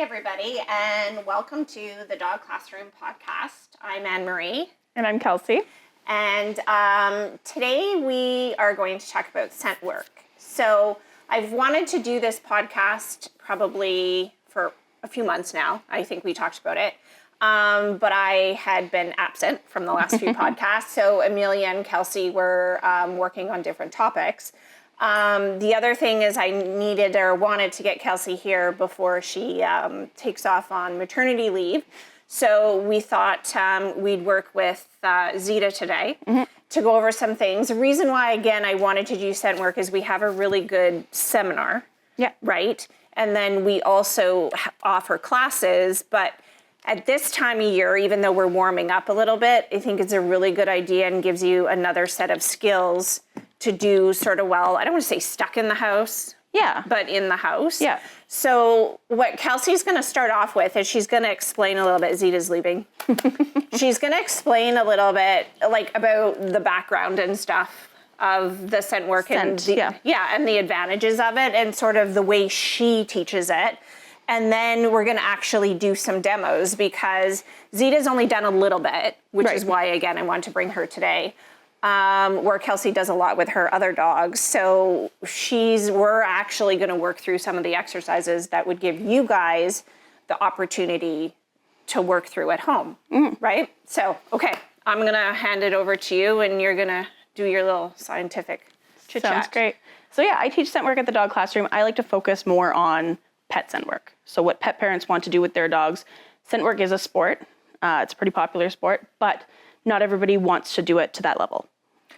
everybody, and welcome to the Dog Classroom podcast. I'm Anne-Marie. And I'm Kelsey. And today we are going to talk about scent work. So I've wanted to do this podcast probably for a few months now. I think we talked about it. But I had been absent from the last few podcasts. So Amelia and Kelsey were working on different topics. The other thing is I needed or wanted to get Kelsey here before she takes off on maternity leave. So we thought we'd work with Zita today to go over some things. The reason why, again, I wanted to do scent work is we have a really good seminar, right? And then we also offer classes, but at this time of year, even though we're warming up a little bit, I think it's a really good idea and gives you another set of skills to do sort of well, I don't want to say stuck in the house, but in the house. Yeah. So what Kelsey's going to start off with is she's going to explain a little bit, Zita's leaving. She's going to explain a little bit like about the background and stuff of the scent work and the advantages of it and sort of the way she teaches it. And then we're going to actually do some demos because Zita's only done a little bit, which is why, again, I wanted to bring her today. Where Kelsey does a lot with her other dogs. So we're actually going to work through some of the exercises that would give you guys the opportunity to work through at home, right? So, okay, I'm going to hand it over to you and you're going to do your little scientific chit-chat. Sounds great. So yeah, I teach scent work at the dog classroom. I like to focus more on pet scent work. So what pet parents want to do with their dogs. Scent work is a sport. It's a pretty popular sport, but not everybody wants to do it to that level,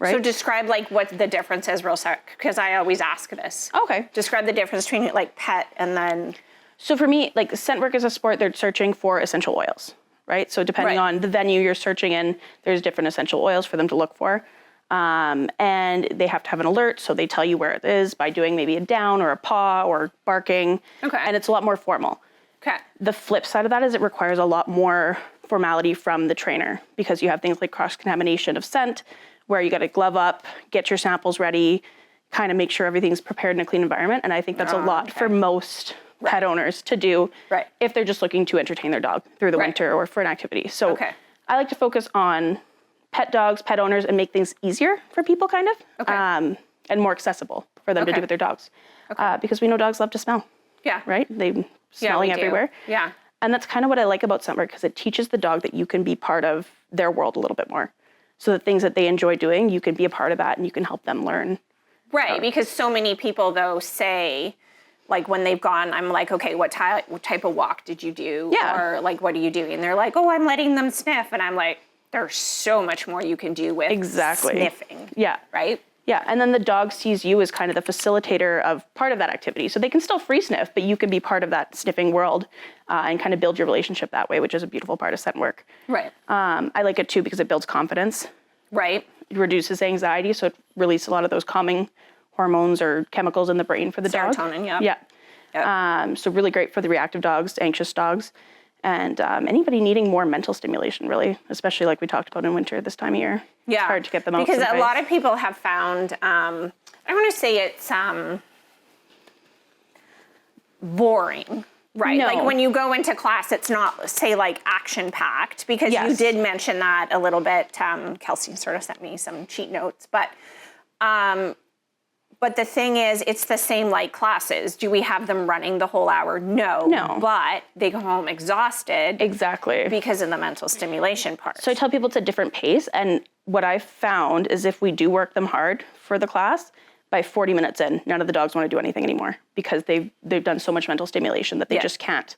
right? So describe like what the difference is real quick, because I always ask this. Okay. Describe the difference between like pet and then... So for me, like scent work is a sport, they're searching for essential oils, right? So depending on the venue you're searching in, there's different essential oils for them to look for. And they have to have an alert, so they tell you where it is by doing maybe a down or a paw or barking. Okay. And it's a lot more formal. Okay. The flip side of that is it requires a lot more formality from the trainer because you have things like cross-contamination of scent where you got to glove up, get your samples ready, kind of make sure everything's prepared in a clean environment. And I think that's a lot for most pet owners to do if they're just looking to entertain their dog through the winter or for an activity. So I like to focus on pet dogs, pet owners, and make things easier for people kind of and more accessible for them to do with their dogs. Because we know dogs love to smell. Yeah. Right? They're smelling everywhere. Yeah. And that's kind of what I like about scent work because it teaches the dog that you can be part of their world a little bit more. So the things that they enjoy doing, you can be a part of that and you can help them learn. Right, because so many people though say, like when they've gone, I'm like, okay, what type of walk did you do? Yeah. Or like, what are you doing? And they're like, oh, I'm letting them sniff. And I'm like, there's so much more you can do with sniffing. Yeah. Right? Yeah, and then the dog sees you as kind of the facilitator of part of that activity. So they can still free sniff, but you can be part of that sniffing world and kind of build your relationship that way, which is a beautiful part of scent work. Right. I like it too because it builds confidence. Right. It reduces anxiety, so it releases a lot of those calming hormones or chemicals in the brain for the dog. Serotonin, Yeah. So really great for the reactive dogs, anxious dogs, and anybody needing more mental stimulation, really, especially like we talked about in winter this time of year. Yeah. It's hard to get them out. Because a lot of people have found, I want to say it's boring, right? No. Like when you go into class, it's not, say, like action-packed, because you did mention that a little bit. Kelsey sort of sent me some cheat notes, but the thing is, it's the same like classes. Do we have them running the whole hour? No. But they go home exhausted. Exactly. Because of the mental stimulation part. So I tell people it's a different pace. And what I've found is if we do work them hard for the class, by 40 minutes in, none of the dogs want to do anything anymore because they've done so much mental stimulation that they just can't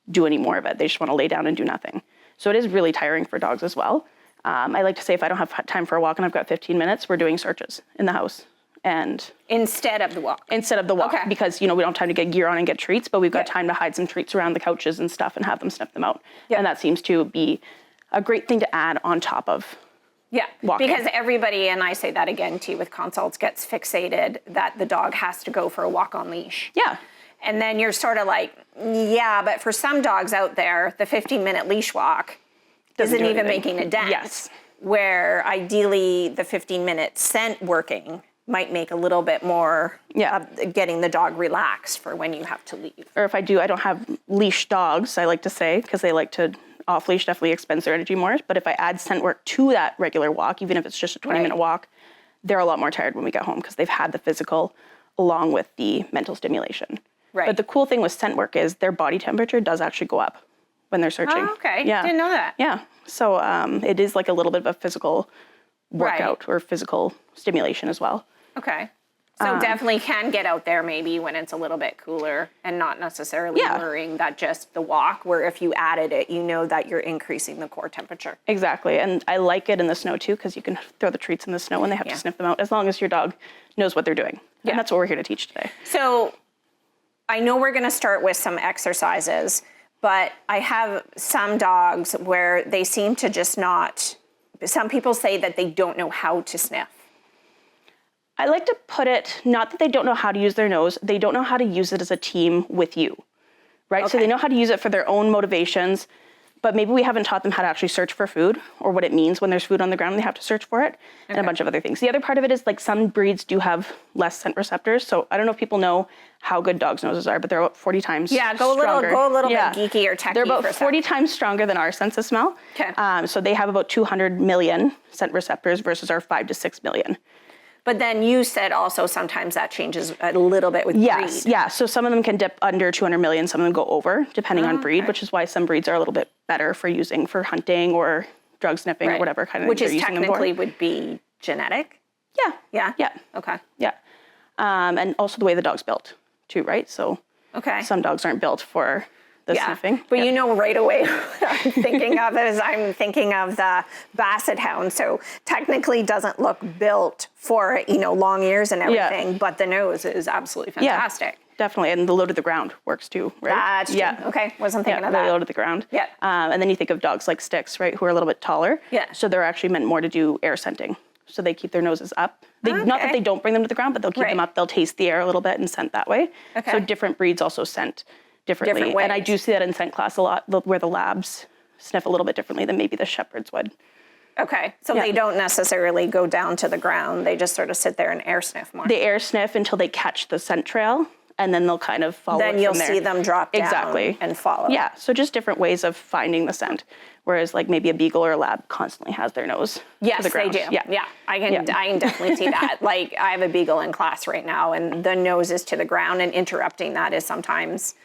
do any more of it. They just want to lay down and do nothing. So it is really tiring for dogs as well. I like to say if I don't have time for a walk and I've got 15 minutes, we're doing searches in the house. And instead of the walk, because we don't have time to get gear on and get treats, but we've got time to hide some treats around the couches and stuff and have them sniff them out. And that seems to be a great thing to add on top of walking. Because everybody, and I say that again too with consults, gets fixated that the dog has to go for a walk on leash. And then you're sort of like, but for some dogs out there, the 15-minute leash walk isn't even making a dent. Where ideally the 15-minute scent working might make a little bit more getting the dog relaxed for when you have to leave. Or if I don't have leash dogs, I like to say, because they like to off leash definitely expends their energy more. But if I add scent work to that regular walk, even if it's just a 20-minute walk, they're a lot more tired when we get home because they've had the physical along with the mental stimulation. Right. But the cool thing with scent work is their body temperature does actually go up when they're searching. Oh, okay. Yeah. Didn't know that. Yeah. So it is like a little bit of a physical workout or physical stimulation as well. Okay. So definitely can get out there maybe when it's a little bit cooler and not necessarily worrying that just the walk, where if you added it, you know that you're increasing the core temperature. Exactly. And I like it in the snow too, because you can throw the treats in the snow when they have to sniff them out, as long as your dog knows what they're doing. Yeah. And that's what we're here to teach today. So I know we're going to start with some exercises, but I have some dogs where they seem to just not, some people say that they don't know how to sniff. I like to put it, not that they don't know how to use their nose, they don't know how to use it as a team with you, right? Okay. So they know how to use it for their own motivations, but maybe we haven't taught them how to actually search for food or what it means when there's food on the ground and they have to search for it, and a bunch of other things. The other part of it is like some breeds do have less scent receptors. So I don't know if people know how good dogs' noses are, but they're about 40 times stronger. Go a little bit geeky or techy. They're about 40 times stronger than our sense of smell. Okay. So they have about 200 million scent receptors versus our 5 to 6 million. But then you said also sometimes that changes a little bit with breed. Yeah. So some of them can dip under 200 million, some of them go over, depending on breed, which is why some breeds are a little bit better for using for hunting or drug sniffing or whatever kind of which thing is they're using them for. technically would be genetic? Yeah. Okay. Yeah. And also the way the dog's built too, right? So some dogs aren't built for the sniffing. But you know right away what I'm thinking of is I'm thinking of the Basset Hound. So technically doesn't look built for, long ears and everything, but the nose is absolutely fantastic. Yeah, definitely. And the low to the ground works too, right? That's true. Yeah. Okay. Wasn't thinking of that. Low to the ground. Yeah. And then you think of dogs like Sticks, right? Who are a little bit taller. Yeah. So they're actually meant more to do air scenting. So they keep their noses up. Not that they don't bring them to the ground, but they'll keep them up. They'll taste the air a little bit and scent that way. Okay. So different breeds also scent differently. Different ways. And I do see that in scent class a lot, where the labs sniff a little bit differently than maybe the shepherds would. Okay, so they don't necessarily go down to the ground. They just sort of sit there and air sniff more. They air sniff until they catch the scent trail, and then they'll kind of follow it from there. Then you'll see them drop down and follow. Yeah, so just different ways of finding the scent. Whereas like maybe a beagle or a lab constantly has their nose to the ground. Yes, they do. Yeah. I can definitely see that. Like I have a beagle in class right now, and the nose is to the ground, and interrupting that is sometimes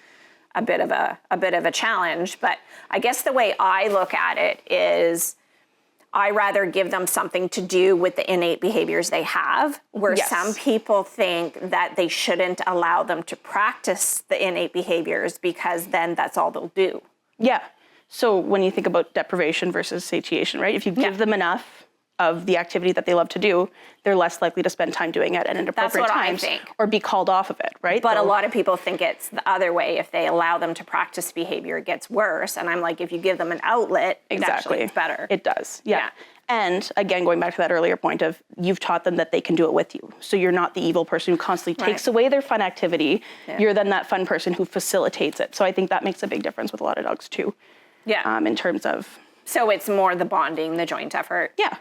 a bit of a challenge. But I guess the way I look at it is I rather give them something to do with the innate behaviors they have, where some people think that they shouldn't allow them to practice the innate behaviors because then that's all they'll do. Yeah. So when you think about deprivation versus satiation, right? If you give them enough of the activity that they love to do, they're less likely to spend time doing it at inappropriate times or be called off of it, right? But a lot of people think it's the other way. If they allow them to practice behavior, it gets worse. And I'm like, if you give them an outlet, it actually gets better. It does, yeah. And again, going back to that earlier point of you've taught them that they can do it with you. So you're not the evil person who constantly takes away their fun activity. Yeah. You're then that fun person who facilitates it. So I think that makes a big difference with a lot of dogs too. Yeah. In terms of... So it's more the bonding, the joint effort. Yeah,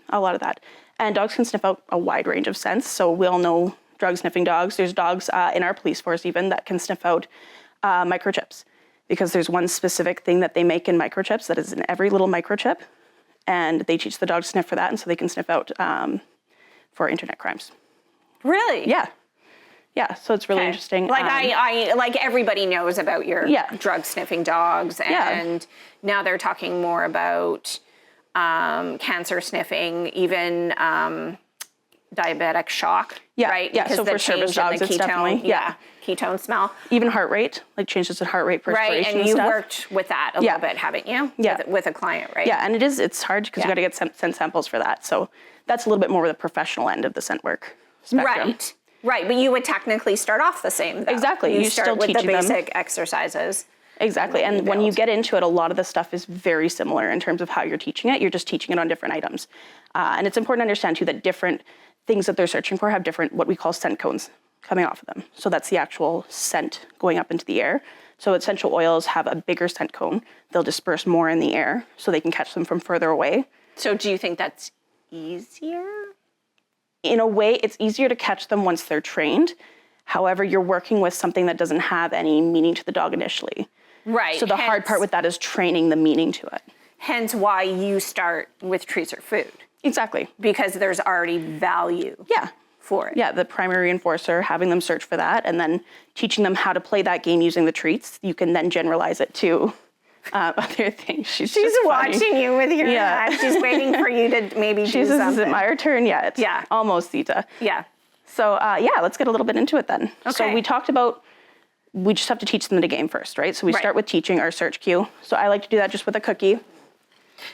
a lot of that. And dogs can sniff out a wide range of scents. So we all know drug sniffing dogs. There's dogs in our police force even that can sniff out microchips, because there's one specific thing that they make in microchips that is in every little microchip. And they teach the dog to sniff for that, and so they can sniff out for internet crimes. Really? Yeah, so it's really interesting. Like I like everybody knows about your drug sniffing dogs, and now they're talking more about cancer sniffing, even diabetic shock. Right? Yeah. So for service dogs, it's definitely ketone smell. Even heart rate, like changes in heart rate, perspiration, right? And you worked with that a little bit, haven't you? Yeah, with a client, right? Yeah, and it's hard because you got to get scent samples for that. So that's a little bit more of the professional end of the scent work spectrum. Right, but you would technically start off the same, though. Exactly. You start with the basic exercises. Exactly, and when you get into it, a lot of the stuff is very similar in terms of how you're teaching it. You're just teaching it on different items. And it's important to understand, too, that different things that they're searching for have different, what we call scent cones coming off of them. So that's the actual scent going up into the air. So essential oils have a bigger scent cone. They'll disperse more in the air so they can catch them from further away. So do you think that's easier? in a way, it's easier to catch them once they're trained. However, you're working with something that doesn't have any meaning to the dog initially. Right. So the hard part with that is training the meaning to it. Hence why you start with treats or food. Exactly. Because there's already value for it. Yeah, the primary reinforcer, having them search for that, and then teaching them how to play that game using the treats. You can then generalize it to other things. She's watching you with your hand. She's waiting for you to maybe do something. Is it my turn yet? Yeah. Almost, Zita. Yeah. So let's get a little bit into it then. Okay. So we talked about, we just have to teach them the game first, right? So we start with teaching our search cue. So I like to do that just with a cookie.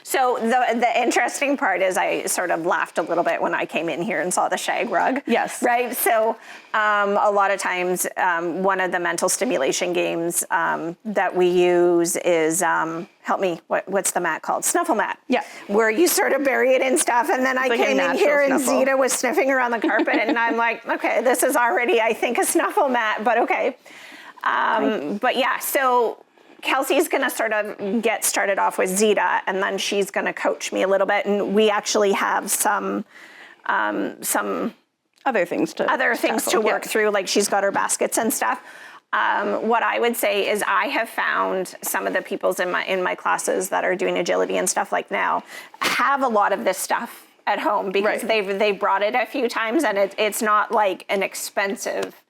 So the interesting part is I sort of laughed a little bit when I came in here and saw the shag rug. Yes. Right? So a lot of times one of the mental stimulation games that we use is, help me, what's the mat called? Snuffle mat. Yeah. Where you sort of bury it in stuff, and then I came in here and Zita was sniffing around the carpet and I'm like, okay, this is already, I think, a snuffle mat, but okay. But yeah, so Kelsey's going to sort of get started off with Zita, and then she's going to coach me a little bit. And we actually have some other things to work through, like she's got her baskets and stuff. What I would say is I have found some of the peoples in my classes that are doing agility and stuff like now have a lot of this stuff at home because they've brought it a few times, and it's not like an expensive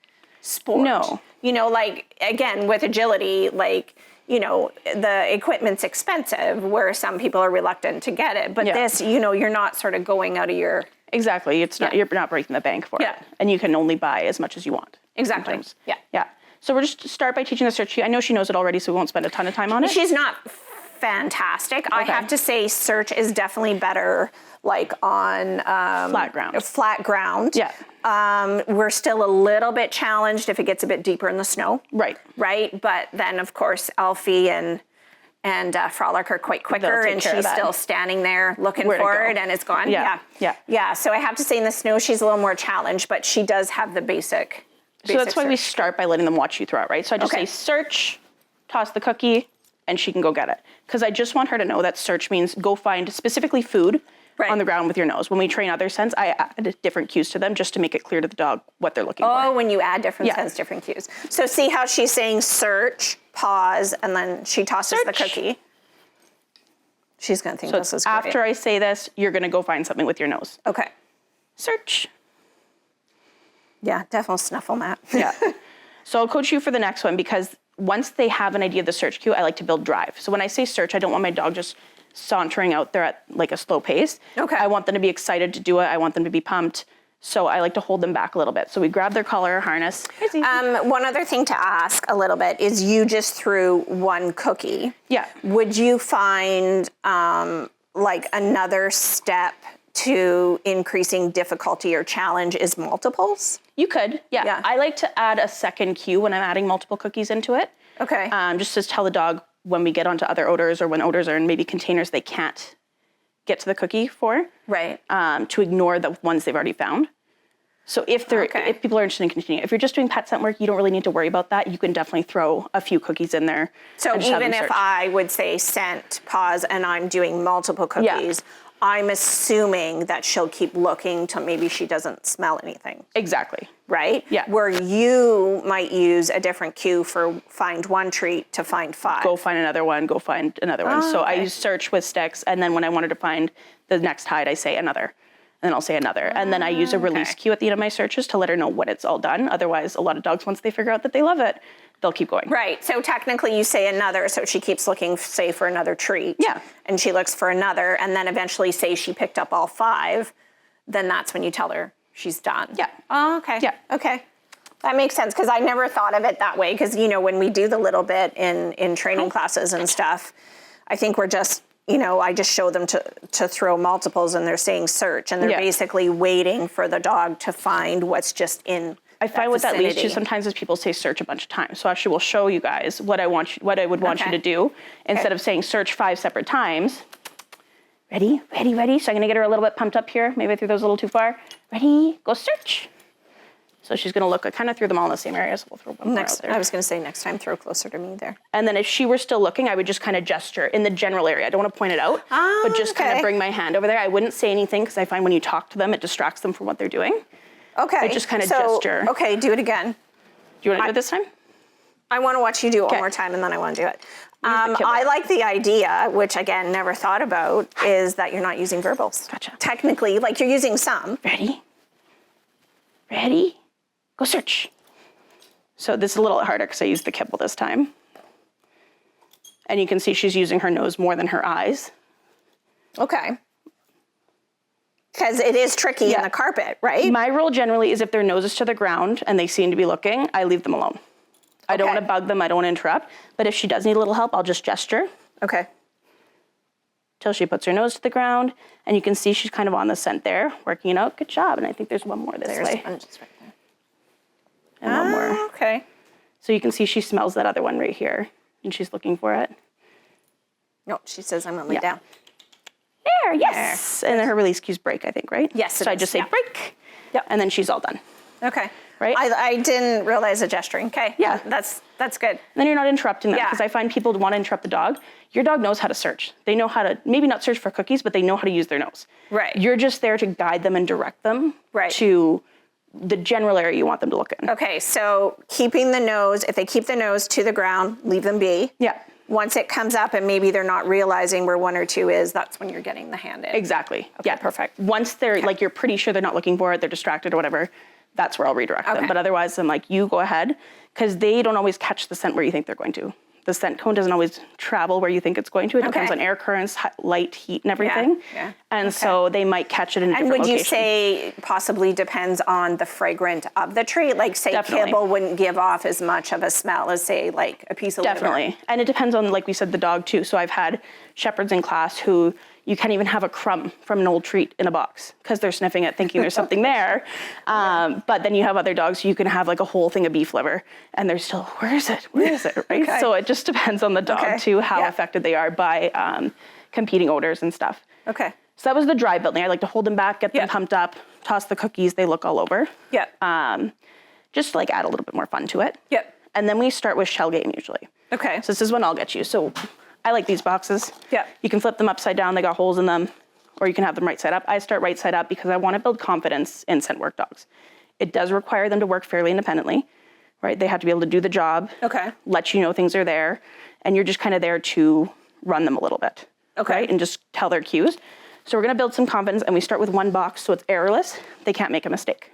sport. No. You know, like, again, with agility, like, you know, the equipment's expensive where some people are reluctant to get it. But this, you know, you're not sort of going out of your... Exactly. It's not, you're not breaking the bank for it. And you can only buy as much as you want. Exactly. Sometimes. Yeah. So we're just start by teaching the search cue. I know she knows it already, so we won't spend a ton of time on it. She's not fantastic. I have to say search is definitely better, like on... flat ground. Flat ground. Yeah. We're still a little bit challenged if it gets a bit deeper in the snow. Right. But then, of course, Alfie and Frolic are quite quicker, and she's still standing there looking for it, and it's gone. Yeah. So I have to say in the snow, she's a little more challenged, but she does have the basic So that's why we start by letting them watch you throw it, right? So I just say search, toss the cookie, and she can go get it. Because I just want her to know that search means go find specifically food on the ground with your nose. When we train other scents, I add different cues to them just to make it clear to the dog what they're looking for. Oh, when you add different scents, different cues. So see how she's saying search, pause, and then she tosses the cookie. She's going to think this is great. After I say this, you're going to go find something with your nose. Okay. Search. Yeah, definitely snuffle mat. Yeah. So I'll coach you for the next one because once they have an idea of the search cue, I like to build drive. So when I say search, I don't want my dog just sauntering out there at like a slow pace. Okay. I want them to be excited to do it. I want them to be pumped. So I like to hold them back a little bit. So we grab their collar or harness. One other thing to ask a little bit is you just threw one cookie. Yeah. Would you find like another step to increasing difficulty or challenge is multiples? You could, yeah. I like to add a second cue when I'm adding multiple cookies into it. Okay. Just to tell the dog when we get onto other odors or when odors are in maybe containers they can't get to the cookie for. Right. To ignore the ones they've already found. So if people are interested in continuing, if you're just doing pet scent work, you don't really need to worry about that. You can definitely throw a few cookies in there. So even if I would say scent, pause, and I'm doing multiple cookies, I'm assuming that she'll keep looking till maybe she doesn't smell anything. Exactly. Right? Yeah. Where you might use a different cue for find one treat to find five. Go find another one, go find another one. So I use search with sticks, and then when I wanted to find the next hide, I say another. And then I'll say another. And then I use a release cue at the end of my searches to let her know when it's all done. Otherwise, a lot of dogs, once they figure out that they love it, they'll keep going. Right. So technically you say another, so she keeps looking, say, for another treat. Yeah. And she looks for another, and then eventually say she picked up all five, then that's when you tell her she's done. Yeah. Oh, okay. Yeah. Okay. That makes sense, because I never thought of it that way, because, you know, when we do the little bit in training classes and stuff, I think we're just, you know, I just show them to throw multiples, and they're saying search, and they're basically waiting for the dog to find what's just in I find what that leads to sometimes is people say search a bunch of times. So actually we'll show you guys what I would want you to do instead of saying search 5 separate times. Ready, ready, ready. So I'm gonna get her a little bit pumped up here. Maybe I threw those a little too far. Ready, go search. So she's going to look, I kind of threw them all in the same area, so we'll throw one more out there. I was going to say next time throw closer to me there. And then if she were still looking, I would just kind of gesture in the general area. I don't want to point it out, but just kind of bring my hand over there. I wouldn't say anything because I find when you talk to them, it distracts them from what they're doing. Okay. I just kind of gesture. Okay, do it again. Do you want to do it this time? I want to watch you do it one more time, and then I want to do it. I like the idea, which again, never thought about, is that you're not using verbals. Gotcha. Technically, like you're using some. Ready? Ready? Go search. So this is a little harder because I used the kibble this time. And you can see she's using her nose more than her eyes. Okay. Because it is tricky in the carpet, right? My rule generally is if their nose is to the ground and they seem to be looking, I leave them alone. I don't want to bug them. I don't want to interrupt. But if she does need a little help, I'll just gesture. Okay. Till she puts her nose to the ground. And you can see she's kind of on the scent there, working it out. Good job. And I think there's one more this way. One just right there. And one more. Okay. So you can see she smells that other one right here. And she's looking for it. No, she says I'm going to lay down. There, yes. There. And then her release cues break, I think, right? Yes. So I just say break. Yep. And then she's all done. Okay. Right? I didn't realize the gesturing. Okay. Yeah. That's good. And then you're not interrupting them because I find people want to interrupt the dog. Your dog knows how to search. They know how to, maybe not search for cookies, but they know how to use their nose. Right. You're just there to guide them and direct them to the general area you want them to look in. Okay, so keeping the nose, if they keep the nose to the ground, leave them be. Yeah. Once it comes up and maybe they're not realizing where one or two is, that's when you're getting the hand in. Exactly. Okay, yeah, perfect. Once they're like, you're pretty sure they're not looking for it, they're distracted or whatever, that's where I'll redirect them. But otherwise, I'm like, you go ahead, because they don't always catch the scent where you think they're going to. The scent cone doesn't always travel where you think it's going to. It depends on air currents, light, heat, and everything. Yeah. And so they might catch it in a different location. And would you say possibly depends on the fragrance of the treat? Like say kibble wouldn't give off as much of a smell as say like a piece of liver. Definitely. And it depends on, like we said, the dog too. So I've had shepherds in class who you can't even have a crumb from an old treat in a box because they're sniffing it thinking there's something there. But then you have other dogs you can have like a whole thing of beef liver and they're still, where is it, right? So it just depends on the dog too, how affected they are by competing odors and stuff. Okay. So that was the dry building. I like to hold them back, get them pumped up, toss the cookies, they look all over. Just to like add a little bit more fun to it. And then we start with shell game usually. Okay. So this is when I'll get you. So I like these boxes. You can flip them upside down, they got holes in them, or you can have them right side up. I start right side up because I want to build confidence in scent work dogs. It does require them to work fairly independently, right? They have to be able to do the job, let you know things are there, and you're just kind of there to run them a little bit, right? And just tell their cues. So we're going to build some confidence, and we start with one box so it's errorless. They can't make a mistake.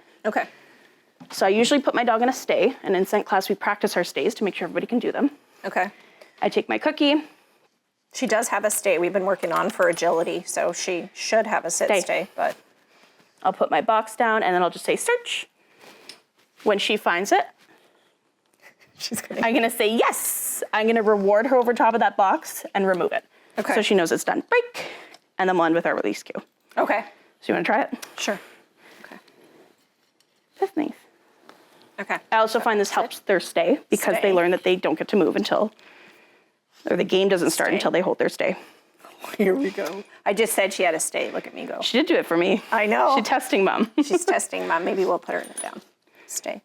So I usually put my dog in a stay, and in scent class we practice our stays to make sure everybody can do them. I take my cookie. She does have a stay we've been working on for agility, so she should have a stay, but I'll put my box down and then I'll just say search. When she finds it, I'm gonna say yes. I'm gonna reward her over top of that box and remove it. So she knows it's done. Break. And then we'll end with our release cue. So you wanna try it? Sure. That's nice. I also find this helps their stay because they learn that they don't get to move until, or the game doesn't start until they hold their stay. Here we go. I just said she had a stay. Look at me go. She did do it for me. I know. She's testing mom. She's testing mom. Maybe we'll put her in it down. Stay.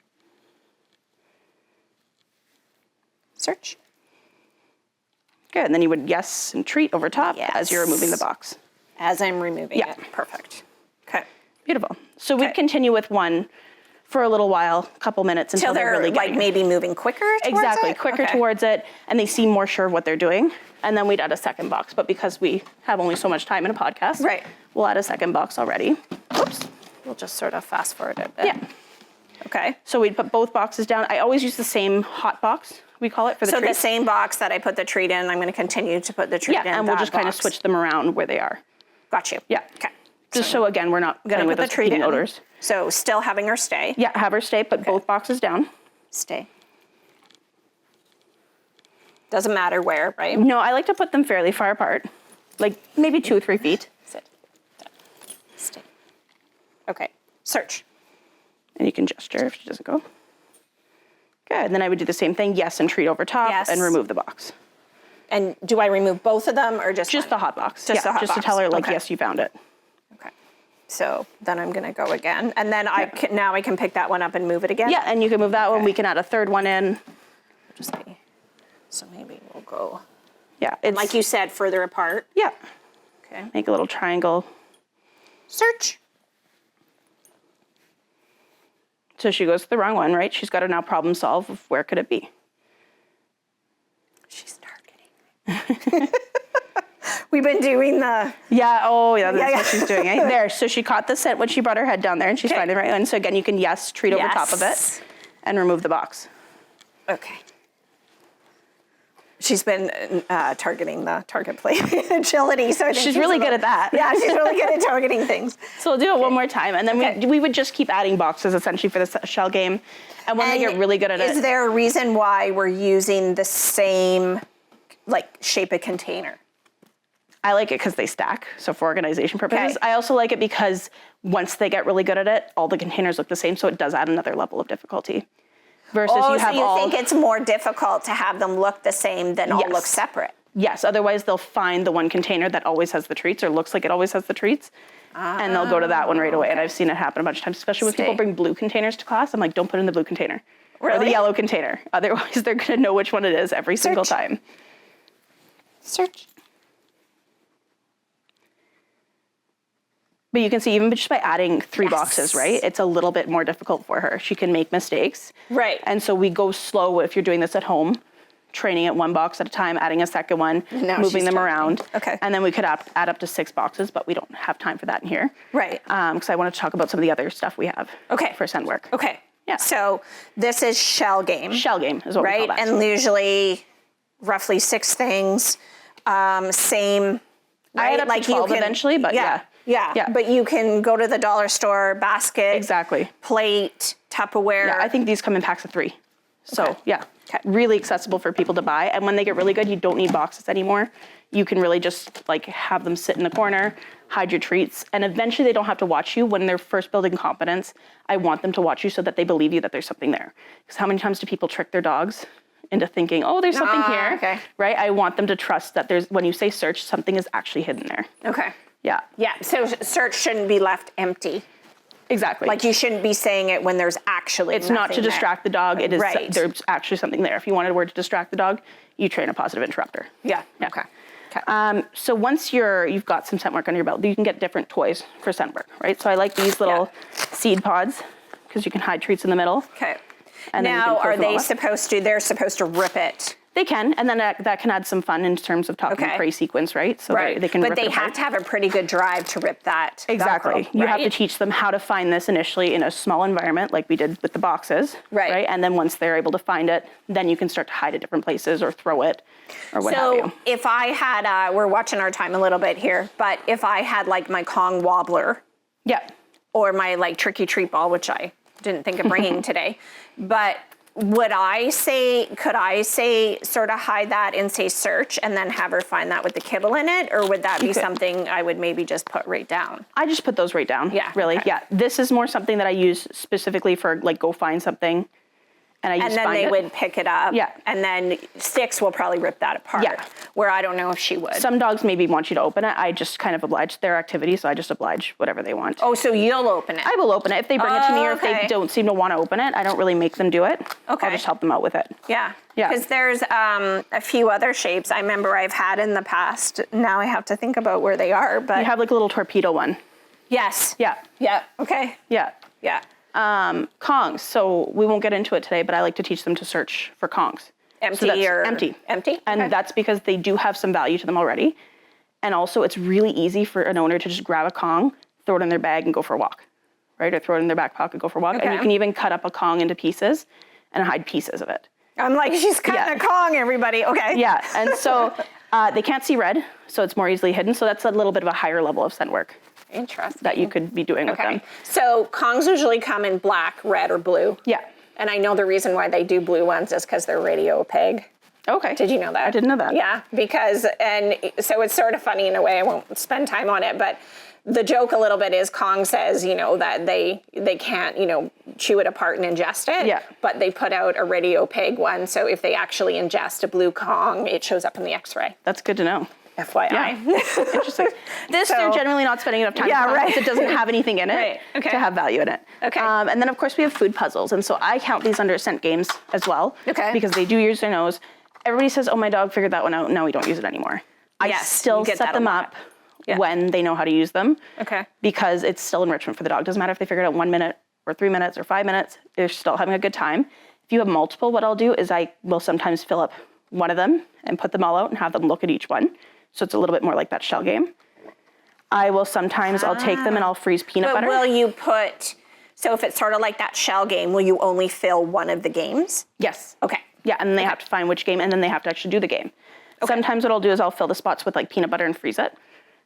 Search. Good. And then you would yes and treat over top as you're removing the box. As I'm removing it. Perfect. Okay. Beautiful. So we'd continue with one for a little while, a couple minutes until they're really like maybe moving quicker towards it? Quicker towards it, and they seem more sure of what they're doing. And then we'd add a second box. But because we have only so much time in a podcast, we'll add a second box already. Oops. We'll just sort of fast forward it a bit. Okay. So we'd put both boxes down. I always use the same hot box, we call it, for the treat. So the same box that I put the treat in, I'm going to continue to put the treat in and we'll just kind of switch them around where they are. Got you. Okay. Just so, again, we're not playing with those competing odors. So still having her stay. Have her stay, put both boxes down. Stay. Doesn't matter where, right? No, I like to put them fairly far apart, like maybe 2 or 3 feet. Sit. Stay. Okay. Search. And you can gesture if she doesn't go. Good. And then I would do the same thing. Yes, and treat over top and remove the box. And do I remove both of them or just the hot box? Just the hot box. Just to tell her, like, yes, you found it. Okay. So then I'm gonna go again. And then I can pick that one up and move it again? Yeah, and you can move that one. We can add a third one in. Just be, so maybe we'll go, Yeah. and like you said, further apart. Yeah. Okay. Make a little triangle. Search. So she goes to the wrong one, right? She's got to now problem solve of where could it be. She's targeting. We've been doing the... Yeah, oh yeah, that's Yeah. what she's doing. Eh? There, so she caught the scent when she brought her head down there and she's finding the right one. So again, you can treat over top of it and remove the box. Okay. She's been targeting the target plate agility. So I think She's really good at that. Yeah, she's really good at targeting things. So we'll do it one more time. And then we would just keep adding boxes essentially for the shell game. And when they get really good at it. Is there a reason why we're using the same shape of container? I like it because they stack, so for organization purposes. Okay. I also like it because once they get really good at it, all the containers look the same, so it does add another level of difficulty. Versus so you think it's more difficult to have them look the same than all look separate? Yes, otherwise they'll find the one container that always has the treats or looks like it always has the treats, and they'll go to that one right away. And I've seen it happen a bunch of times, especially when people bring blue containers to class. I'm like, don't put in the blue container or the yellow container. Otherwise, they're going to know which one it is every single time. Search. But you can see even just by adding 3 boxes, right? It's a little bit more difficult for her. She can make mistakes. Right. And so we go slow if you're doing this at home, training it 1 box at a time, adding a second one, moving them around. Okay. And then we could add up to 6 boxes, but we don't have time for that in here. Right. Because I want to talk about some of the other stuff we have for scent work. Okay. Yeah. So this is shell game. Shell game is what we call that. And usually roughly 6 things, same. I add up to 12 eventually, but yeah. But you can go to the dollar store, basket, exactly, plate, Tupperware. Yeah, I think these come in packs of 3. So really accessible for people to buy. And when they get really good, you don't need boxes anymore. You can really just have them sit in the corner, hide your treats, and eventually they don't have to watch you. When they're first building competence, I want them to watch you so that they believe you that there's something there. Because how many times do people trick their dogs into thinking, oh, there's something here, right? I want them to trust that when you say search, something is actually hidden there. Okay. Yeah. Yeah, so search shouldn't be left empty. Exactly. Like you shouldn't be saying it when there's actually It's not to distract the dog. It is there's actually something there. If you wanted a word to distract the dog, you train a positive interrupter. Yeah. Okay. So once you've got some scent work under your belt, you can get different toys for scent work, right? So I like these little seed pods because you can hide treats in the middle. Okay. And now, they're supposed to rip it? They can, and then that can add some fun in terms of talking prey sequence, right? So they can. But they have to have a pretty good drive to rip that. Exactly. Velcro, you have to teach them how to find this initially in a small environment, like we did with the boxes, right? And then once they're able to find it, then you can start to hide it different places or throw it, or what have you. So if I had, we're watching our time a little bit here, but if I had my Kong wobbler, or my tricky treat ball, which I didn't think of bringing today, but. Could I say sort of hide that and say search and then have her find that with the kibble in it? Or would that be something I would maybe just put right down? I just put those right down. Yeah. Really. Okay. Yeah. This is more something that I use specifically for go find something. And then they would pick it up. Yeah. And then Sticks will probably rip that apart. Yeah. Where I don't know if she would. Some dogs maybe want you to open it. I just kind of oblige their activity, so I just oblige whatever they want. Oh, so you'll open it? I will open it. If they bring it to me or if they don't seem to want to open it, I don't really make them do it. Okay. I'll just help them out with it. Yeah. Yeah. Because there's a few other shapes I remember I've had in the past. Now I have to think about where they are. But you have a little torpedo one. Yes. Yeah. Yeah. Okay. Yeah. Yeah. Kongs. So we won't get into it today, but I like to teach them to search for Kongs. Empty. Empty. And that's because they do have some value to them already. And also it's really easy for an owner to just grab a Kong, throw it in their bag and go for a walk, right? Or throw it in their back pocket, go for a walk. And you can even cut up a Kong into pieces and hide pieces of it. I'm like, she's cutting a Kong, everybody. Okay. Yeah. And so they can't see red, so it's more easily hidden. So that's a little bit of a higher level of scent work. Interesting. That you could be doing with them. So Kongs usually come in black, red, or blue. Yeah. And I know the reason why they do blue ones is because they're radio opaque. Okay. Did you know that? I didn't know that. Yeah, and so it's sort of funny in a way. I won't spend time on it, but the joke a little bit is Kong says, that they can't, chew it apart and ingest it. Yeah. But they put out a radio opaque one, so if they actually ingest a blue Kong, it shows up in the X-ray. That's good to know. FYI. Yeah. Interesting. This, they're generally not spending enough time on because it doesn't have anything in it to have value in it. Okay. And then, of course, we have food puzzles. And so I count these under scent games as well. Okay. Because they do use their nose. Everybody says, oh, my dog figured that one out. No, we don't use it anymore. I still set them up when they know how to use them. Okay. Because it's still enrichment for the dog. Doesn't matter if they figure it out 1 minute or 3 minutes or 5 minutes. They're still having a good time. If you have multiple, what I'll do is I will sometimes fill up one of them and put them all out and have them look at each one. So it's a little bit more like that shell game. I will sometimes, I'll take them and I'll freeze peanut butter. Will you put, so if it's sort of like that shell game, will you only fill one of the games? Yes. Okay. Yeah, and then they have to find which game, and then they have to actually do the game. Okay. Sometimes what I'll do is I'll fill the spots with like peanut butter and freeze it.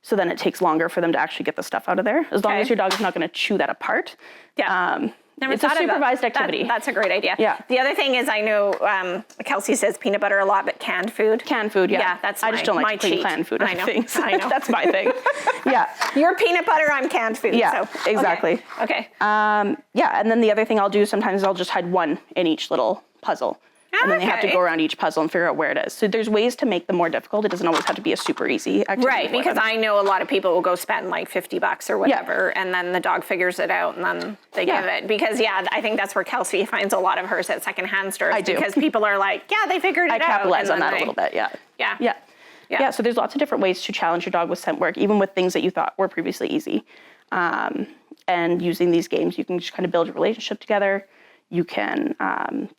So then it takes longer for them to actually get the stuff out of there. As long as your dog is not going to chew that apart. Yeah. It's a supervised activity. That's a great idea. Yeah. The other thing is, I know Kelsey says peanut butter a lot, but canned food. Canned food, yeah. Yeah, that's I just don't like to clean canned food. I know. Things. I know. That's my thing. Yeah. You're peanut butter, I'm canned food. Yeah, so. exactly. Okay. Yeah, and then the other thing I'll do sometimes I'll just hide one in each little puzzle. And then they have to go around each puzzle and figure out where it is. So there's ways to make them more difficult. It doesn't always have to be a super easy activity. Right, because I know a lot of people will go spend like $50 or whatever, and then the dog figures it out, and then they give it. Because, I think that's where Kelsey finds a lot of hers at secondhand stores. I do. Because people are like, they figured it out. I capitalize on that a little bit, Yeah, so there's lots of different ways to challenge your dog with scent work, even with things that you thought were previously easy. And using these games, you can just kind of build a relationship together. You can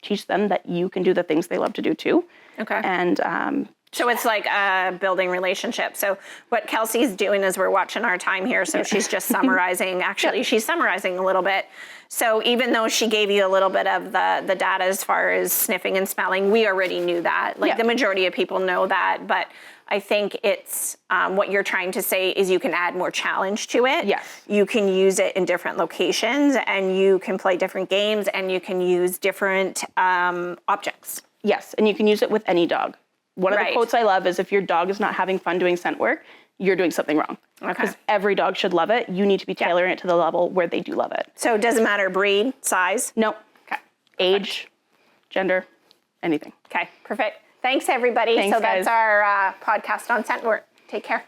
teach them that you can do the things they love to do too. Okay. And so it's like building relationships. So what Kelsey's doing is we're watching our time here. So she's just summarizing. Actually, she's summarizing a little bit. So even though she gave you a little bit of the data as far as sniffing and smelling, we already knew that. Like the majority of people know that. But I think it's what you're trying to say is you can add more challenge to it. Yes. You can use it in different locations, and you can play different games, and you can use different objects. Yes, and you can use it with any dog. One of the quotes I love is, if your dog is not having fun doing scent work, you're doing something wrong. Because every dog should love it. You need to be tailoring it to the level where they do love it. So it doesn't matter breed, size? No. Okay. Age, gender, anything. Okay, perfect. Thanks, everybody. Thanks, so that's our podcast on scent work. Take care.